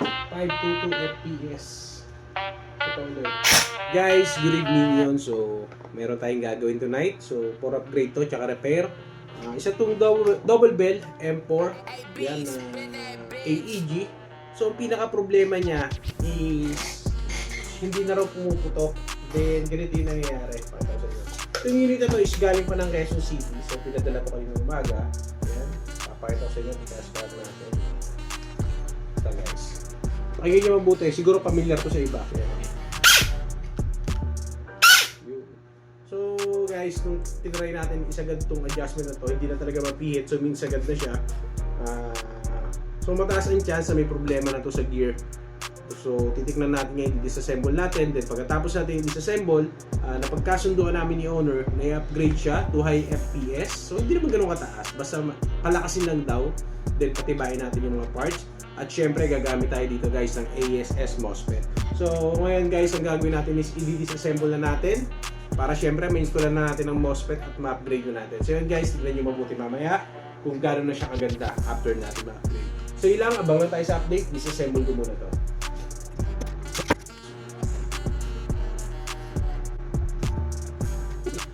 522 FPS. Guys, good evening yun. So, meron tayong gagawin tonight. So, for upgrade to, tsaka repair. Isa itong double bell M4. Yan, AEG. So, ang pinaka problema niya is hindi na raw pumuputok. Then, ganito yung nangyayari. Itong unit na to is galing pa ng Quezon City. So, pinadala ko kayo ng umaga. Yan. Papakita ko sa inyo. Tika-scan natin. Ito guys. Pakinggan nyo mabuti. Siguro familiar to sa iba. Yan. So, guys, nung tinry natin isagad itong adjustment na to, hindi na talaga mapihit. So, minsagad na siya. So, mataas ang chance na may problema na to sa gear. So, titignan natin ngayon, i-disassemble natin. Then, pagkatapos natin i-disassemble, napagkasunduan namin ni owner na i-upgrade siya to high FPS. So, hindi naman ganun kataas. Basta palakasin lang daw. Then, patibayin natin yung mga parts. At syempre, gagamit tayo dito guys ng ASS MOSFET. So, ngayon guys, ang gagawin natin is i-disassemble na natin. Para syempre, ma-installan na natin ang MOSFET at ma-upgrade na natin. So, yun guys, tignan nyo mabuti mamaya kung gano'n na siya kaganda after natin ma-upgrade. So, ilang, abangan tayo sa update. Disassemble ko muna to.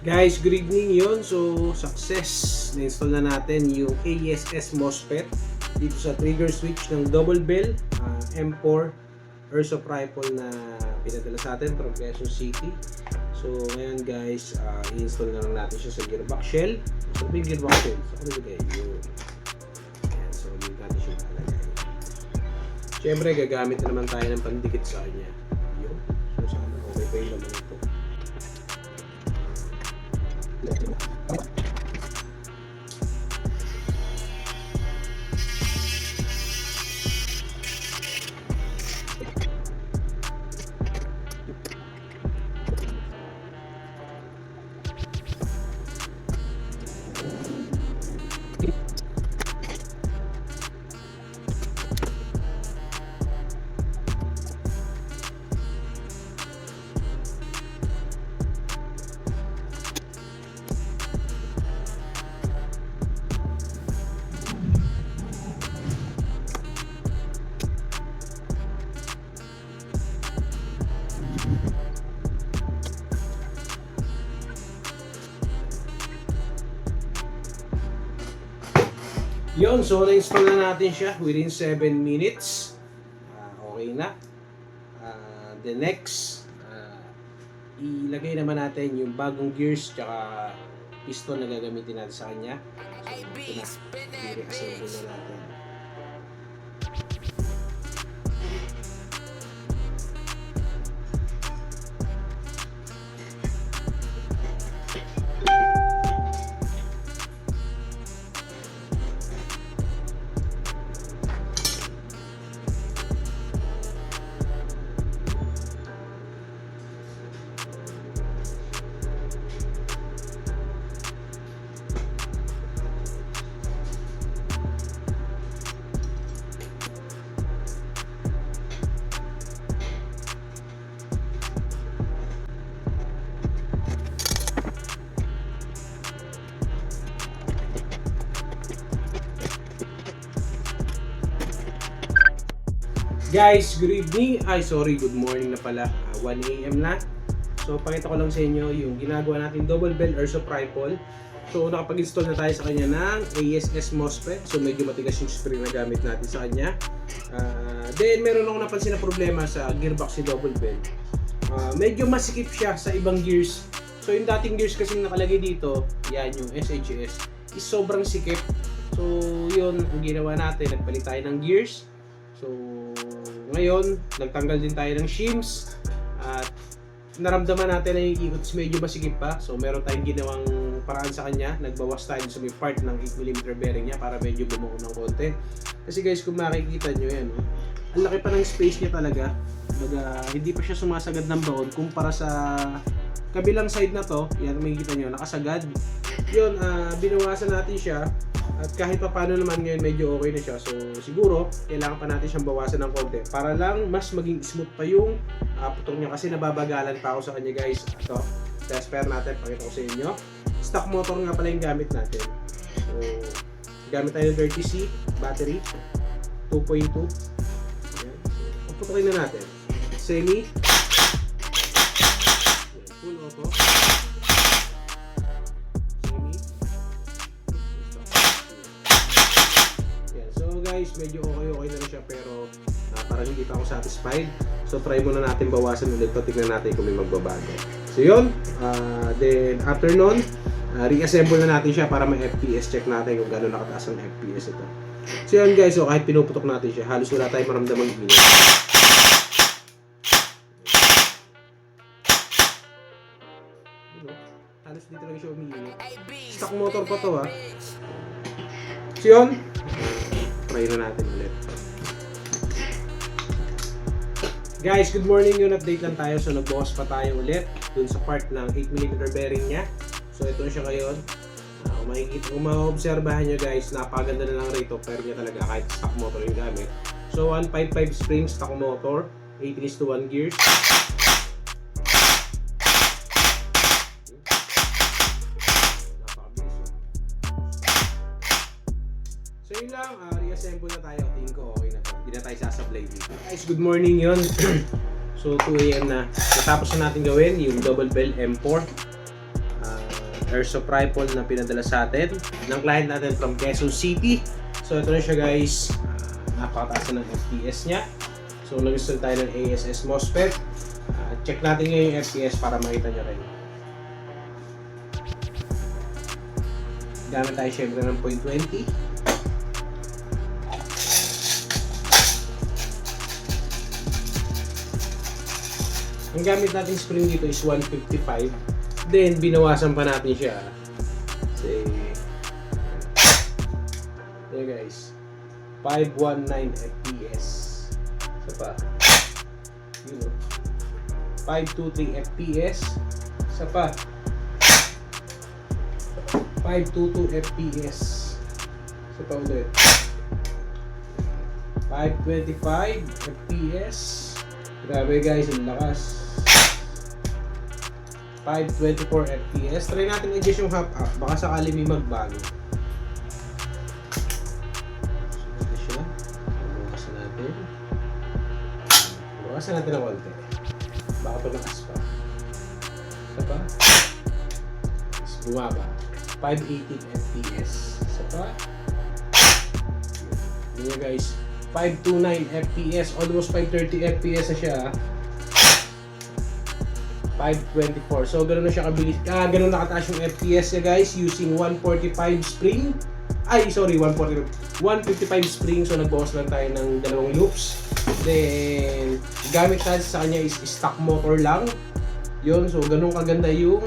Guys, good evening yun. So, success. Na-install na natin yung ASS MOSFET dito sa trigger switch ng double bell M4 airsoft rifle na pinadala sa atin from Quezon City. So, ngayon guys, i-install na lang natin siya sa gearbox shell. So, may gearbox shell. So, ano ba yun? Ayan, so, dito natin siya talagay. Siyempre, gagamit na naman tayo ng pandikit sa kanya. Yun. So, sana okay pa yun naman ito. Yun, so na-install na natin siya within 7 minutes. Okay na. The next, ilagay naman natin yung bagong gears tsaka piston na gagamitin natin sa kanya. So, ito na. I-reassemble na natin. Guys, good evening. Good morning na pala. 1 AM na. So, pakita ko lang sa inyo yung ginagawa natin double bell airsoft rifle. So, nakapag-install na tayo sa kanya ng ASS MOSFET. So, medyo matigas yung spring na gamit natin sa kanya. Then, meron akong napansin na problema sa gearbox ni double bell. Medyo masikip siya sa ibang gears. So, yung dating gears kasi nakalagay dito, yan yung SHS, is sobrang sikip. So, yun, ang ginawa natin, nagpalit tayo ng gears. So, ngayon, nagtanggal din tayo ng shims at naramdaman natin na yung ikot medyo masikip pa. So, meron tayong ginawang paraan sa kanya. Nagbawas tayo sa may part ng 8mm bearing niya para medyo bumuo ng konti. Kasi guys, kung makikita nyo yan, ang laki pa ng space niya talaga. Hindi pa siya sumasagad ng baon kumpara sa kabilang side na to. Yan, makikita nyo, nakasagad. Yun, binawasan natin siya. At kahit pa paano naman ngayon medyo okay na siya. So siguro kailangan pa natin siyang bawasan ng konti para lang mas maging smooth pa yung putong niya kasi nababagalan pa ako sa kanya guys. Ito, test pair natin, pakita ko sa inyo. Stock motor nga pala yung gamit natin. So gamit tayo ng 30C battery 2.2. Ayan. So putukin na natin. Semi. Full auto. Semi. Yan. So guys, medyo okay na rin siya pero parang hindi pa ako satisfied. So try muna natin bawasan ulit to, tignan natin kung may magbabago. So yun, then after nun, reassemble na natin siya para may FPS check natin kung gano'n nakataas ang FPS ito. So yun guys, so kahit pinuputok natin siya, halos wala tayong maramdamang init. Halos dito lang siya umiinit. Stock motor pa to ha. So yun, try na natin ulit. Guys, good morning. Yun, update lang tayo. So nagbukas pa tayo ulit dun sa part ng 8mm bearing niya. So ito na siya ngayon. Kung ma-obserbahan nyo guys, napaganda na lang rate of fire niya talaga kahit stock motor yung gamit. So 155 spring stock motor, 18:1 gears. So yun lang, reassemble na tayo. Tingin ko okay na to. Hindi na tayo sasablay dito. Guys, good morning yun. So 2 AM na. Natapos na natin gawin yung double bell M4 airsoft rifle na pinadala sa atin ng client natin from Quezon City. So ito na siya guys. Napakataas na ng FPS niya. So nag-install tayo ng ASS MOSFET. Check natin ngayon yung FPS para makita nyo rin. Gamit tayo syempre ng 0.20. Ang gamit natin spring dito is 155. Then binawasan pa natin siya. Say, there guys, 519 FPS. Isa pa, 523 FPS. Isa pa, 522 FPS. Isa pa ulit, 525 FPS. Grabe guys, ang lakas. 524 FPS. Try natin i-adjust yung half up. Baka sakali may magbago. So, ito siya. Bukasan natin. Bukasan natin ng konti. Baka palakas pa. Isa pa. Bumaba. 518 FPS. Isa pa. Yun yun guys. 529 FPS. Almost 530 FPS na siya. 524. So, ganoon na siya kabilis. Ganoon nakataas yung FPS niya guys using 145 spring. Ay, sorry, 155 spring. So, nagbawas lang tayo ng 2 loops. Then, gamit natin sa kanya is stock motor lang. Yun, so ganoon kaganda yung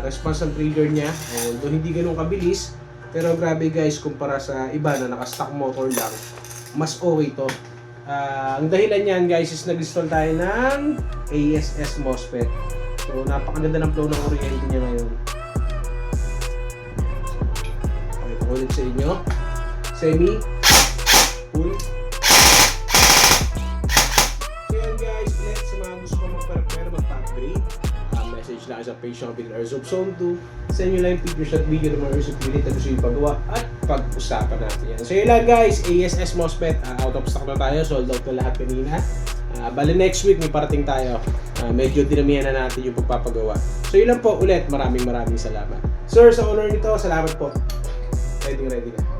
response ng trigger niya. Although hindi ganoon kabilis. Pero grabe guys, kumpara sa iba na naka-stock motor lang, mas okay to. Ang dahilan niyan guys is nag-install tayo ng ASS MOSFET. So napakaganda ng flow ng kuryente niya ngayon. Pakita ko ulit sa inyo. Semi, full. So yan guys, let's sa mga gusto ko mag-prepare, mag-upgrade. Message lang sa page ng Airsoft Zone 2. Send nyo lang yung pictures at video ng mga Airsoft unit na gusto yung pagawa at pag-usapan natin yan. So yun lang guys, ASS MOSFET, out of stock na tayo, sold out na lahat kanina. Bali next week may parating tayo. Medyo dinamihan na natin yung pagpapagawa. So yun lang po ulit, maraming salamat. Sir, sa owner nito, salamat po. Ready na.